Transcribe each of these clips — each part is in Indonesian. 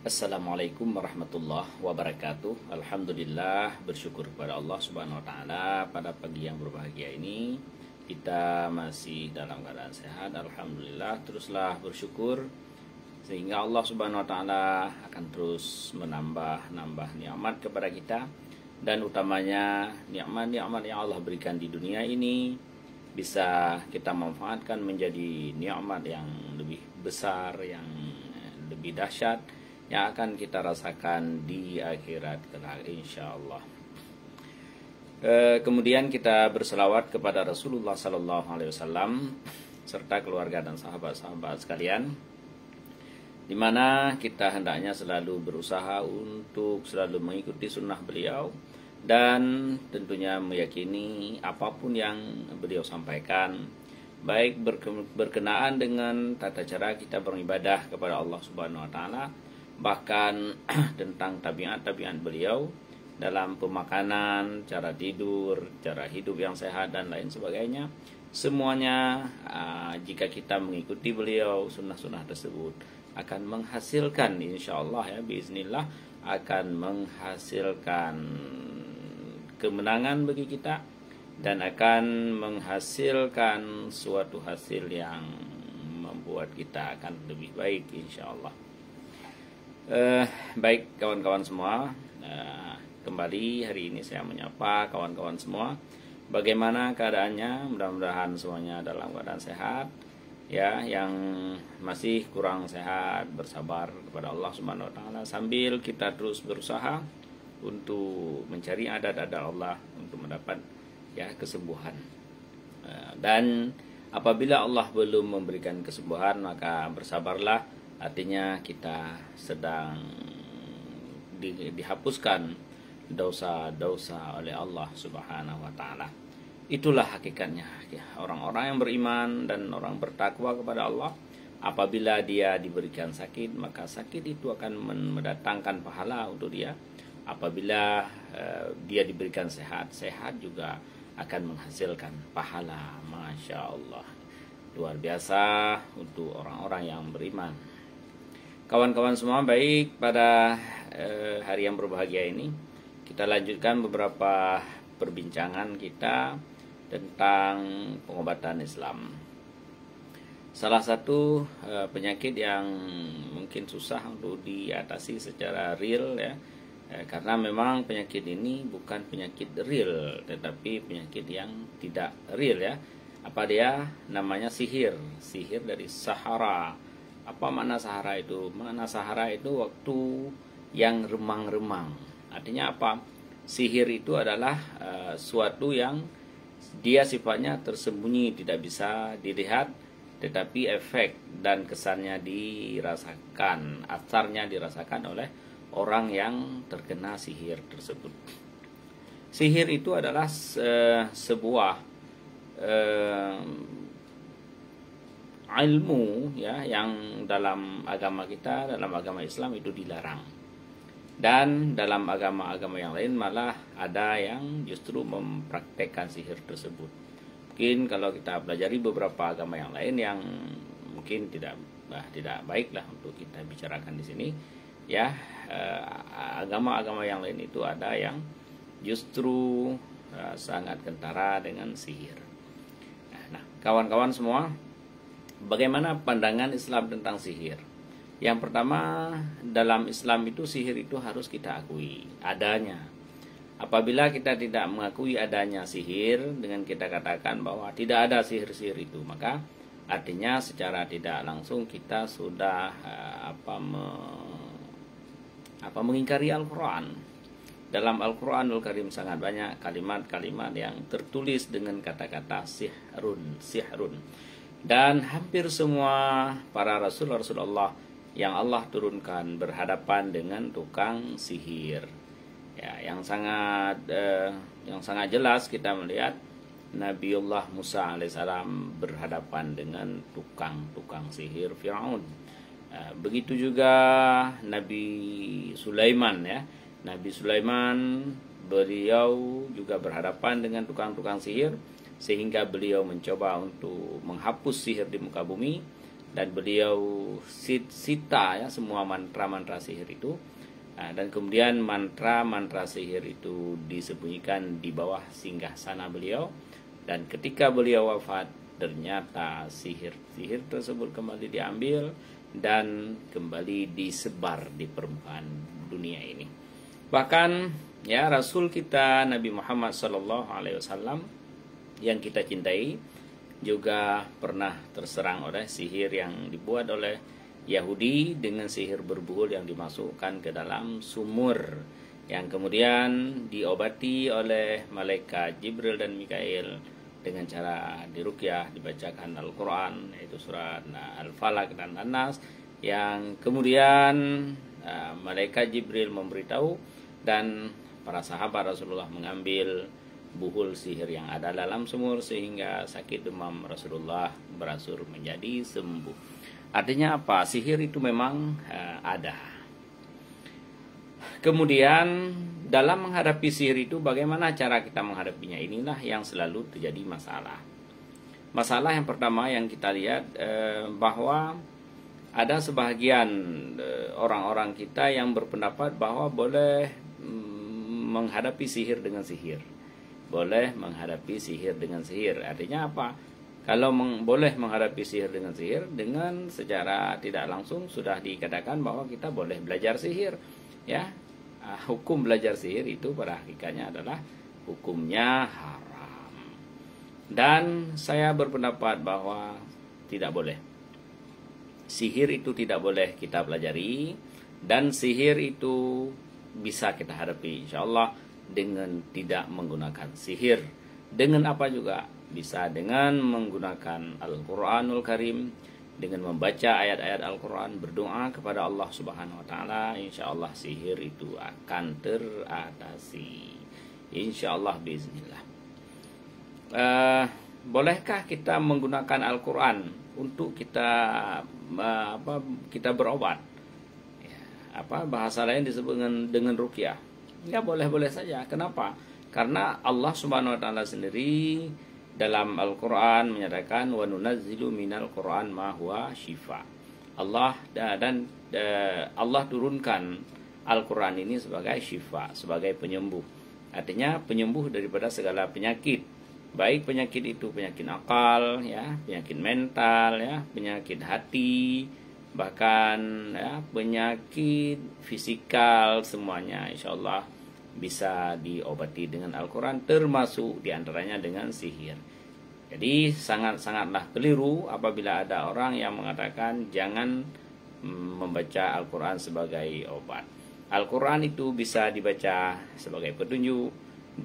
Assalamualaikum warahmatullahi wabarakatuh. Alhamdulillah, bersyukur kepada Allah Subhanahu wa taala pada pagi yang berbahagia ini kita masih dalam keadaan sehat. Alhamdulillah, teruslah bersyukur sehingga Allah Subhanahu wa taala akan terus menambah nikmat kepada kita, dan utamanya nikmat-nikmat yang Allah berikan di dunia ini bisa kita manfaatkan menjadi nikmat yang lebih besar, yang lebih dahsyat, yang akan kita rasakan di akhirat kelak insyaallah. Kemudian kita berselawat kepada Rasulullah sallallahu alaihi wasallam serta keluarga dan sahabat-sahabat sekalian, di mana kita hendaknya selalu berusaha untuk selalu mengikuti sunnah beliau dan tentunya meyakini apapun yang beliau sampaikan, baik berkenaan dengan tata cara kita beribadah kepada Allah Subhanahu wa taala, bahkan tentang tabiat-tabiat beliau dalam pemakanan, cara tidur, cara hidup yang sehat dan lain sebagainya. Semuanya jika kita mengikuti beliau, sunnah-sunnah tersebut akan menghasilkan insyaallah ya biiznillah, akan menghasilkan kemenangan bagi kita dan akan menghasilkan suatu hasil yang membuat kita akan lebih baik insyaallah. Baik kawan-kawan semua, kembali hari ini saya menyapa kawan-kawan semua. Bagaimana keadaannya? Mudah-mudahan semuanya dalam keadaan sehat. Ya, yang masih kurang sehat bersabar kepada Allah Subhanahu wa taala sambil kita terus berusaha untuk mencari adat-adat Allah untuk mendapat ya kesembuhan. Dan apabila Allah belum memberikan kesembuhan, maka bersabarlah. Artinya kita sedang dihapuskan dosa-dosa oleh Allah Subhanahu wa taala. Itulah hakikatnya ya, orang-orang yang beriman dan orang bertakwa kepada Allah, apabila dia diberikan sakit, maka sakit itu akan mendatangkan pahala untuk dia. Apabila dia diberikan sehat, sehat juga akan menghasilkan pahala. Masya Allah, luar biasa untuk orang-orang yang beriman. Kawan-kawan semua, baik, pada hari yang berbahagia ini kita lanjutkan beberapa perbincangan kita tentang pengobatan Islam. Salah satu penyakit yang mungkin susah untuk diatasi secara real ya, karena memang penyakit ini bukan penyakit real tetapi penyakit yang tidak real ya. Apa dia? Namanya sihir. Sihir dari Sahara. Apa makna Sahara itu? Makna Sahara itu waktu yang remang-remang. Artinya apa? Sihir itu adalah suatu yang dia sifatnya tersembunyi, tidak bisa dilihat, tetapi efek dan kesannya dirasakan, asarnya dirasakan oleh orang yang terkena sihir tersebut. Sihir itu adalah sebuah ilmu ya, yang dalam agama kita, dalam agama Islam itu dilarang. Dan dalam agama-agama yang lain malah ada yang justru mempraktekkan sihir tersebut. Mungkin kalau kita pelajari beberapa agama yang lain yang mungkin tidak baiklah untuk kita bicarakan di sini ya. Agama-agama yang lain itu ada yang justru sangat kentara dengan sihir. Nah, kawan-kawan semua, bagaimana pandangan Islam tentang sihir? Yang pertama, dalam Islam itu sihir itu harus kita akui adanya. Apabila kita tidak mengakui adanya sihir, dengan kita katakan bahwa tidak ada sihir-sihir itu, maka artinya secara tidak langsung kita sudah mengingkari Al-Quran. Dalam Al-Quranul Karim sangat banyak kalimat-kalimat yang tertulis dengan kata-kata sihrun. Dan hampir semua para Rasulullah yang Allah turunkan berhadapan dengan tukang sihir. Ya, yang sangat jelas kita melihat Nabiullah Musa alaihissalam berhadapan dengan tukang sihir Firaun. Begitu juga Nabi Sulaiman ya. Nabi Sulaiman beliau juga berhadapan dengan tukang sihir, sehingga beliau mencoba untuk menghapus sihir di muka bumi dan beliau sita ya semua mantra-mantra sihir itu. Dan kemudian mantra-mantra sihir itu disembunyikan di bawah singgasana beliau, dan ketika beliau wafat ternyata sihir tersebut kembali diambil dan kembali disebar di permukaan dunia ini. Bahkan ya Rasul kita Nabi Muhammad SAW yang kita cintai juga pernah terserang oleh sihir yang dibuat oleh Yahudi dengan sihir berbuhul yang dimasukkan ke dalam sumur, yang kemudian diobati oleh malaikat Jibril dan Mikail dengan cara diruqyah, dibacakan Al-Quran, yaitu surat Al-Falaq dan An-Nas, yang kemudian malaikat Jibril memberitahu dan para sahabat Rasulullah mengambil buhul sihir yang ada dalam sumur sehingga sakit demam Rasulullah beransur menjadi sembuh. Artinya apa? Sihir itu memang ada. Kemudian dalam menghadapi sihir itu bagaimana cara kita menghadapinya, inilah yang selalu terjadi masalah. Masalah yang pertama yang kita lihat bahwa ada sebahagian orang-orang kita yang berpendapat bahwa boleh menghadapi sihir dengan sihir. Boleh menghadapi sihir dengan sihir. Artinya apa? Kalau boleh menghadapi sihir dengan sihir, dengan secara tidak langsung sudah dikatakan bahwa kita boleh belajar sihir, ya. Hukum belajar sihir itu pada hakikatnya adalah hukumnya haram. Dan saya berpendapat bahwa tidak boleh. Sihir itu tidak boleh kita pelajari, dan sihir itu bisa kita hadapi insyaallah dengan tidak menggunakan sihir. Dengan apa juga? Bisa dengan menggunakan Al-Quranul Karim, dengan membaca ayat-ayat Al-Quran, berdoa kepada Allah Subhanahu wa Ta'ala, insya Allah sihir itu akan teratasi, insya Allah biiznillah. Bolehkah kita menggunakan Al-Quran untuk kita berobat? Ya, bahasa lain disebut dengan ruqyah. Ya boleh-boleh saja. Kenapa? Karena Allah Subhanahu wa Ta'ala sendiri dalam Al-Quran menyatakan wa nunazzilu minal Quran ma huwa syifa. Allah turunkan Al-Quran ini sebagai syifa, sebagai penyembuh. Artinya penyembuh daripada segala penyakit. Baik penyakit itu penyakit akal, ya, penyakit mental, ya, penyakit hati, bahkan ya, penyakit fisikal, semuanya insyaallah bisa diobati dengan Al-Quran, termasuk diantaranya dengan sihir. Jadi sangatlah keliru apabila ada orang yang mengatakan jangan membaca Al-Quran sebagai obat. Al-Quran itu bisa dibaca sebagai petunjuk,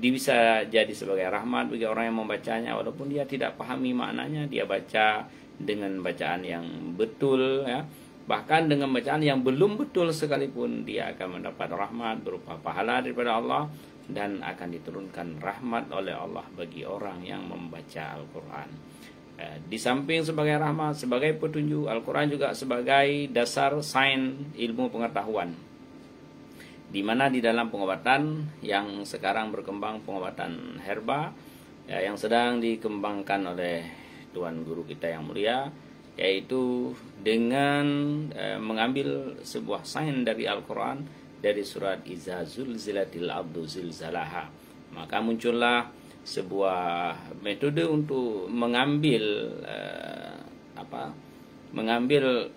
bisa jadi sebagai rahmat bagi orang yang membacanya, walaupun dia tidak pahami maknanya, dia baca dengan bacaan yang betul, ya. Bahkan dengan bacaan yang belum betul sekalipun dia akan mendapat rahmat berupa pahala daripada Allah, dan akan diturunkan rahmat oleh Allah bagi orang yang membaca Al-Quran. Di samping sebagai rahmat, sebagai petunjuk, Al-Quran juga sebagai dasar sains ilmu pengetahuan, di mana di dalam pengobatan yang sekarang berkembang, pengobatan herba, ya, yang sedang dikembangkan oleh Tuan Guru kita yang mulia, yaitu dengan mengambil sebuah sains dari Al-Quran, dari surat Iza zulzilatil ardu zilzalaha. Maka muncullah sebuah metode untuk mengambil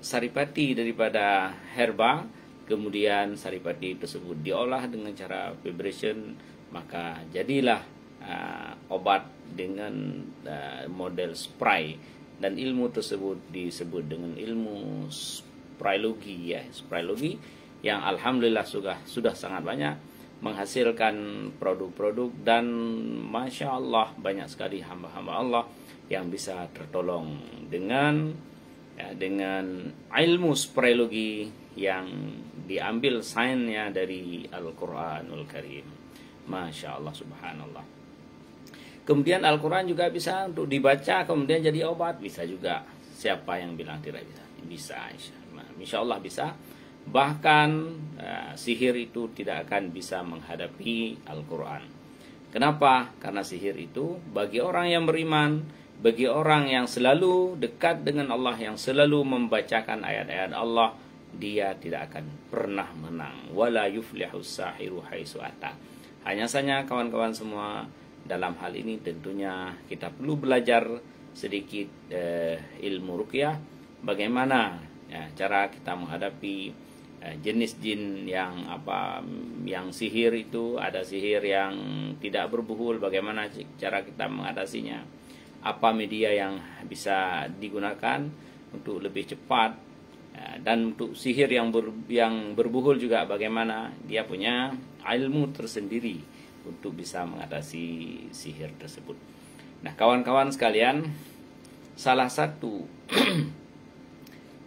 saripati daripada herba, kemudian saripati tersebut diolah dengan cara vibration, maka jadilah obat dengan model spray. Dan ilmu tersebut disebut dengan ilmu sprayologi, ya, sprayologi yang alhamdulillah sudah sangat banyak menghasilkan produk-produk, dan masya Allah banyak sekali hamba-hamba Allah yang bisa tertolong dengan ilmu sprayologi yang diambil sainsnya dari Al-Quranul Karim. Masya Allah, subhanallah. Kemudian Al-Quran juga bisa untuk dibaca kemudian jadi obat, bisa juga. Siapa yang bilang tidak bisa? Bisa, insya Allah bisa. Bahkan sihir itu tidak akan bisa menghadapi Al-Quran. Kenapa? Karena sihir itu bagi orang yang beriman, bagi orang yang selalu dekat dengan Allah, yang selalu membacakan ayat-ayat Allah, dia tidak akan pernah menang. Wala yuflihus sahiru haitsu ata. Hanya saja kawan-kawan semua, dalam hal ini tentunya kita perlu belajar sedikit ilmu ruqyah, bagaimana ya, cara kita menghadapi jenis jin yang sihir itu. Ada sihir yang tidak berbuhul, bagaimana cara kita mengatasinya, apa media yang bisa digunakan untuk lebih cepat, dan untuk sihir yang berbuhul juga bagaimana dia punya ilmu tersendiri untuk bisa mengatasi sihir tersebut. Nah, kawan-kawan sekalian, salah satu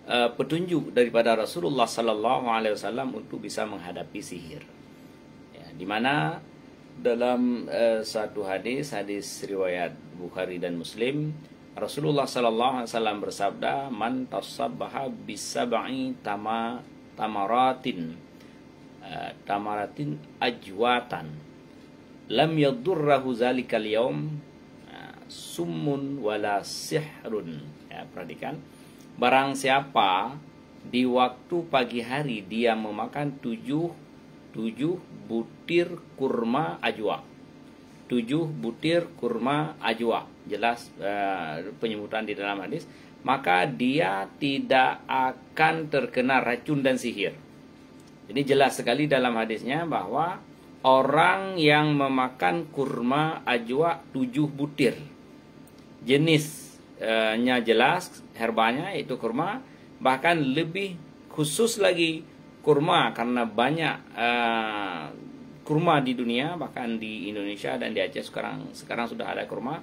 petunjuk daripada Rasulullah Sallallahu Alaihi Wasallam untuk bisa menghadapi sihir, ya, di mana dalam satu hadis riwayat Bukhari dan Muslim, Rasulullah Sallallahu Alaihi Wasallam bersabda, "Man tasabbaha bisab'i tamaratin ajwatan, lam yadurrahu zalikal yaum summun wala sihrun." Ya, perhatikan. Barang siapa di waktu pagi hari dia memakan tujuh butir kurma ajwa. 7 butir kurma ajwa. Jelas penyebutan di dalam hadis. Maka dia tidak akan terkena racun dan sihir. Ini jelas sekali dalam hadisnya bahwa orang yang memakan kurma ajwa 7 butir. Jenisnya jelas, herbanya itu kurma, bahkan lebih khusus lagi kurma karena banyak kurma di dunia, bahkan di Indonesia dan di Aceh sekarang sudah ada kurma.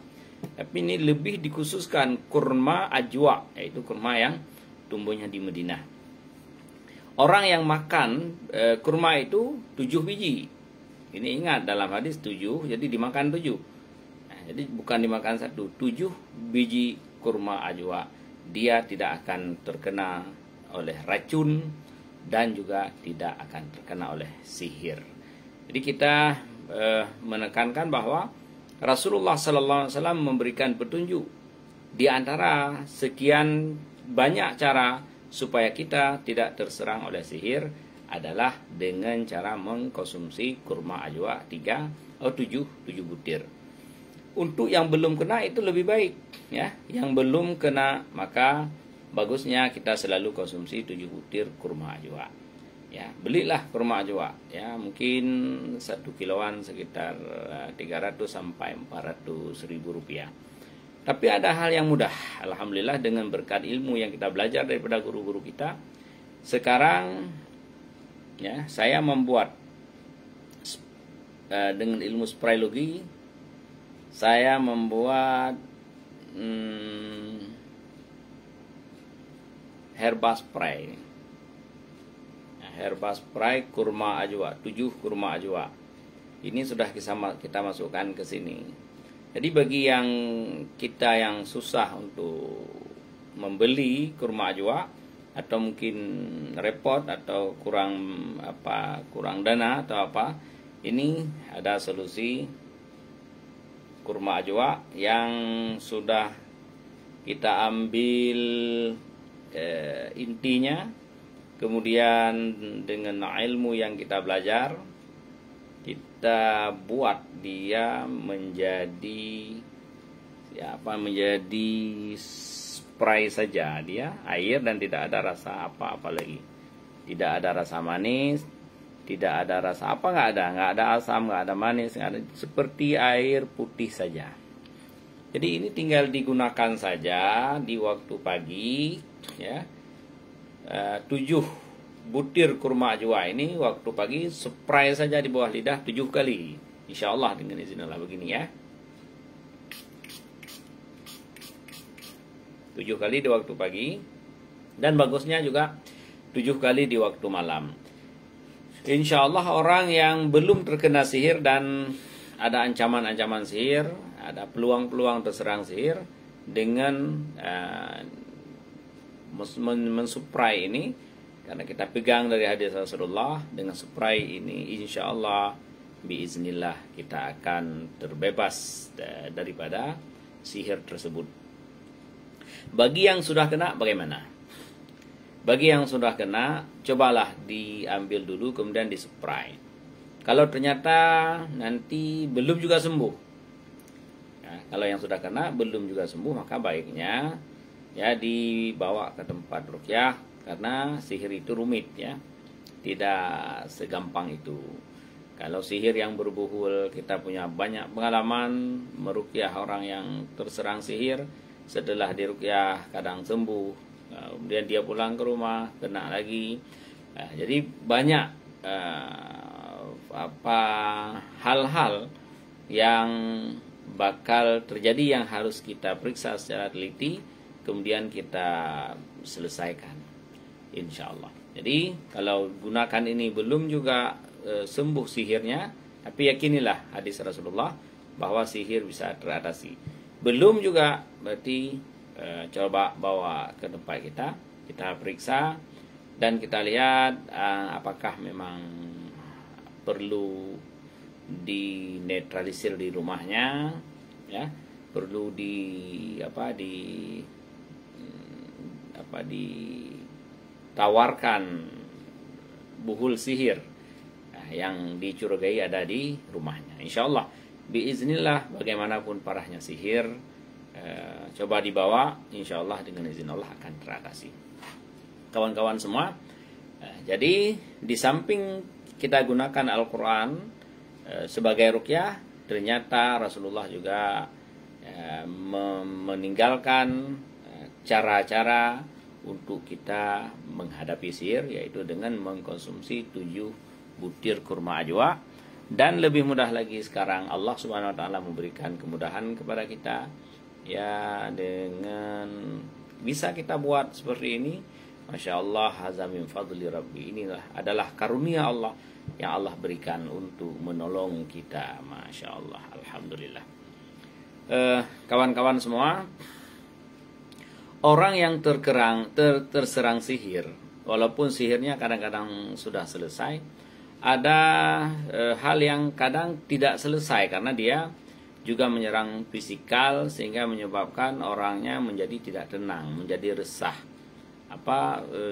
Tapi ini lebih dikhususkan kurma ajwa, yaitu kurma yang tumbuhnya di Madinah. Orang yang makan kurma itu 7 biji. Ini ingat dalam hadis 7, jadi dimakan 7. Nah, jadi bukan dimakan 1, 7 biji kurma ajwa. Dia tidak akan terkena oleh racun dan juga tidak akan terkena oleh sihir. Jadi kita menekankan bahwa Rasulullah Sallallahu Alaihi Wasallam memberikan petunjuk di antara sekian banyak cara supaya kita tidak terserang oleh sihir adalah dengan cara mengkonsumsi kurma ajwa 7 butir. Untuk yang belum kena itu lebih baik, ya. Yang belum kena maka bagusnya kita selalu konsumsi 7 butir kurma ajwa. Ya, belilah kurma ajwa, ya, mungkin 1 kiloan sekitar 300 sampai 400 ribu rupiah. Tapi ada hal yang mudah, alhamdulillah, dengan berkat ilmu yang kita belajar daripada guru-guru kita. Sekarang, ya, saya membuat dengan ilmu sprayologi, saya membuat herba spray. Herba spray kurma ajwa, 7 kurma ajwa. Ini sudah kita masukkan ke sini. Jadi bagi kita yang susah untuk membeli kurma ajwa, atau mungkin repot atau kurang dana atau apa, ini ada solusi kurma ajwa yang sudah kita ambil intinya. Kemudian dengan ilmu yang kita belajar, kita buat dia menjadi spray saja, dia air dan tidak ada rasa apa-apa lagi. Tidak ada rasa manis, tidak ada rasa apa, nggak ada asam, nggak ada manis, nggak ada, seperti air putih saja. Jadi ini tinggal digunakan saja di waktu pagi, ya. 7 butir kurma ajwa ini waktu pagi spray saja di bawah lidah 7 kali. Insya Allah dengan izin Allah begini, ya. 7 kali di waktu pagi, dan bagusnya juga 7 kali di waktu malam. Insya Allah orang yang belum terkena sihir dan ada ancaman-ancaman sihir, ada peluang-peluang terserang sihir, dengan mensupply ini, karena kita pegang dari hadis Rasulullah, dengan spray ini insya Allah biiznillah kita akan terbebas daripada sihir tersebut. Bagi yang sudah kena bagaimana? Bagi yang sudah kena, cobalah diambil dulu kemudian dispray. Kalau ternyata nanti belum juga sembuh, ya, kalau yang sudah kena belum juga sembuh, maka baiknya ya dibawa ke tempat ruqyah, karena sihir itu rumit ya, tidak segampang itu. Kalau sihir yang berbuhul, kita punya banyak pengalaman meruqyah orang yang terserang sihir, setelah diruqyah kadang sembuh, kemudian dia pulang ke rumah kena lagi. Jadi banyak hal-hal yang bakal terjadi yang harus kita periksa secara teliti, kemudian kita selesaikan, insya Allah. Jadi kalau gunakan ini belum juga sembuh sihirnya, tapi yakinilah hadis Rasulullah bahwa sihir bisa teratasi. Belum juga berarti coba bawa ke tempat kita periksa dan kita lihat apakah memang perlu dinetralisir di rumahnya, ya, perlu ditawarkan buhul sihir yang dicurigai ada di rumahnya. Insya Allah, biiznillah, bagaimanapun parahnya sihir, coba dibawa, insya Allah dengan izin Allah akan teratasi. Kawan-kawan semua, jadi di samping kita gunakan Al-Quran sebagai ruqyah, ternyata Rasulullah juga meninggalkan cara-cara untuk kita menghadapi sihir, yaitu dengan mengkonsumsi 7 butir kurma ajwa. Dan lebih mudah lagi sekarang Allah Subhanahu wa taala memberikan kemudahan kepada kita, ya, dengan bisa kita buat seperti ini. Masya Allah, hadza min fadli Rabbi. Inilah adalah karunia Allah yang Allah berikan untuk menolong kita. Masya Allah, alhamdulillah. Kawan-kawan semua, orang yang terserang sihir, walaupun sihirnya kadang-kadang sudah selesai, ada hal yang kadang tidak selesai karena dia juga menyerang fisikal, sehingga menyebabkan orangnya menjadi tidak tenang, menjadi resah.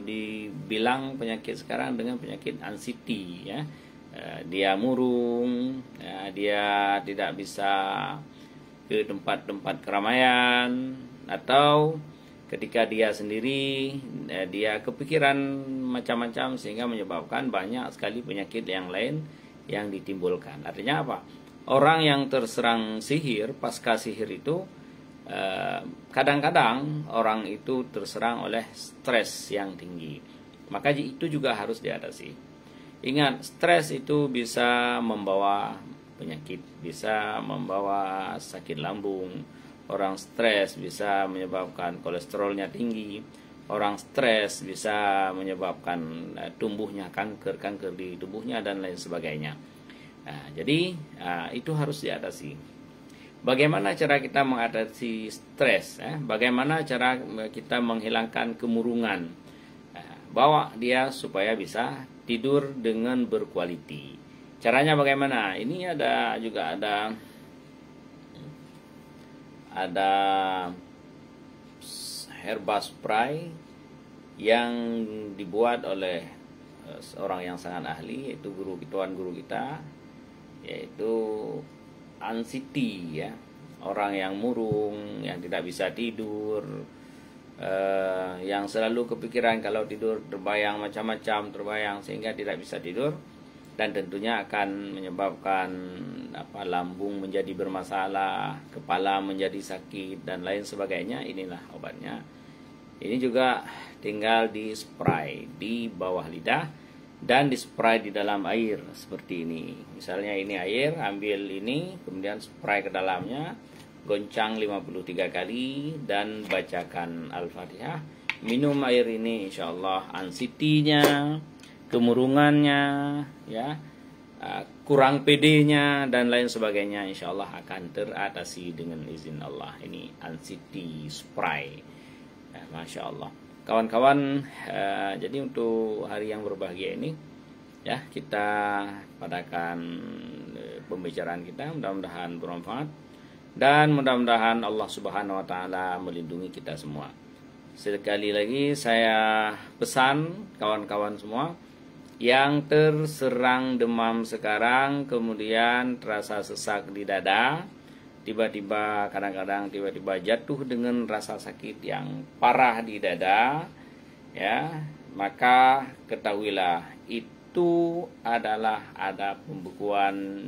Dibilang penyakit sekarang dengan penyakit anxiety, ya. Dia murung, ya, dia tidak bisa ke tempat-tempat keramaian, atau ketika dia sendiri dia kepikiran macam-macam, sehingga menyebabkan banyak sekali penyakit yang lain yang ditimbulkan. Artinya apa? Orang yang terserang sihir, pasca sihir itu kadang-kadang orang itu terserang oleh stres yang tinggi. Maka itu juga harus diatasi. Ingat, stres itu bisa membawa penyakit, bisa membawa sakit lambung. Orang stres bisa menyebabkan kolesterolnya tinggi. Orang stres bisa menyebabkan tumbuhnya kanker di tubuhnya dan lain sebagainya. Jadi itu harus diatasi. Bagaimana cara kita mengatasi stres? Bagaimana cara kita menghilangkan kemurungan? Bawa dia supaya bisa tidur dengan berkualiti. Caranya bagaimana? Ini juga ada herba spray yang dibuat oleh seorang yang sangat ahli, yaitu tuan guru kita, yaitu anxiety, ya, orang yang murung, yang tidak bisa tidur, yang selalu kepikiran kalau tidur, terbayang sehingga tidak bisa tidur, dan tentunya akan menyebabkan lambung menjadi bermasalah, kepala menjadi sakit dan lain sebagainya. Inilah obatnya. Ini juga tinggal di spray di bawah lidah dan dispray di dalam air seperti ini. Misalnya ini air, ambil ini, kemudian spray ke dalamnya, goncang 53 kali dan bacakan Al-Fatihah. Minum air ini, insyaallah anxiety-nya, kemurungannya, ya, kurang PD-nya dan lain sebagainya, insyaallah akan teratasi dengan izin Allah. Ini anxiety spray. Masya Allah. Kawan-kawan, jadi untuk hari yang berbahagia ini, ya, kita padakan pembicaraan kita, mudah-mudahan bermanfaat. dan mudah-mudahan Allah Subhanahu wa taala melindungi kita semua. Sekali lagi saya pesan kawan-kawan semua yang terserang demam sekarang, kemudian terasa sesak di dada, tiba-tiba kadang-kadang tiba-tiba jatuh dengan rasa sakit yang parah di dada, ya, maka ketahuilah itu adalah ada pembekuan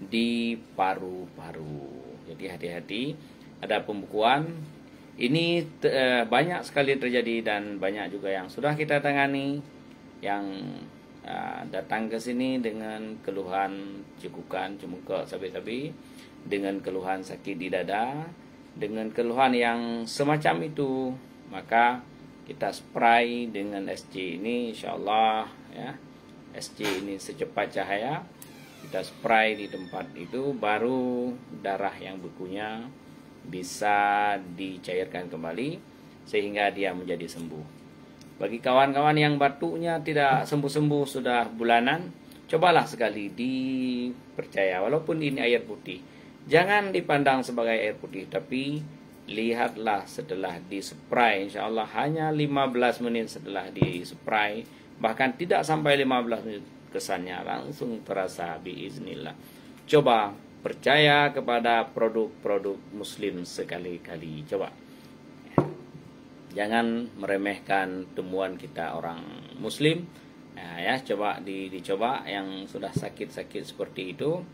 di paru-paru. Jadi hati-hati, ada pembekuan. Ini banyak sekali terjadi dan banyak juga yang sudah kita tangani, yang datang ke sini dengan keluhan cekukan, cemukak, sabi-sabi, dengan keluhan sakit di dada, dengan keluhan yang semacam itu, maka kita spray dengan SC ini, insyaallah, ya. SC ini secepat cahaya, kita spray di tempat itu, baru darah yang bekunya bisa dicairkan kembali sehingga dia menjadi sembuh. Bagi kawan-kawan yang batuknya tidak sembuh-sembuh sudah bulanan, cobalah sekali dipercaya, walaupun ini air putih. Jangan dipandang sebagai air putih, tapi lihatlah setelah dispray, insyaallah hanya 15 menit setelah dispray, bahkan tidak sampai 15 menit, kesannya langsung terasa biiznillah. Coba percaya kepada produk-produk muslim sekali-kali, coba. Jangan meremehkan temuan kita orang muslim. Nah, ya, coba dicoba yang sudah sakit-sakit seperti itu.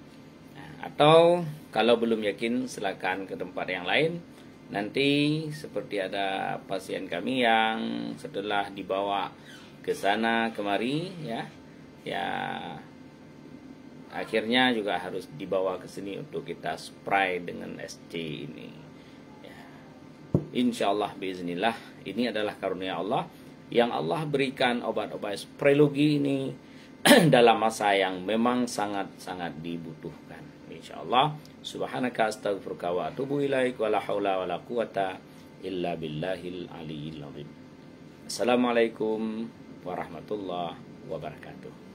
Nah, atau kalau belum yakin silakan ke tempat yang lain. Nanti seperti ada pasien kami yang setelah dibawa ke sana kemari, ya akhirnya juga harus dibawa ke sini untuk kita spray dengan SC ini. Ya. Insyaallah biiznillah, ini adalah karunia Allah yang Allah berikan obat-obat sprelogi ini dalam masa yang memang sangat-sangat dibutuhkan. Insyaallah. Subhanaka astaghfiruka wa atubu ilaik wa la haula wa la quwata illa billahil aliyyil azim. Assalamualaikum warahmatullahi wabarakatuh.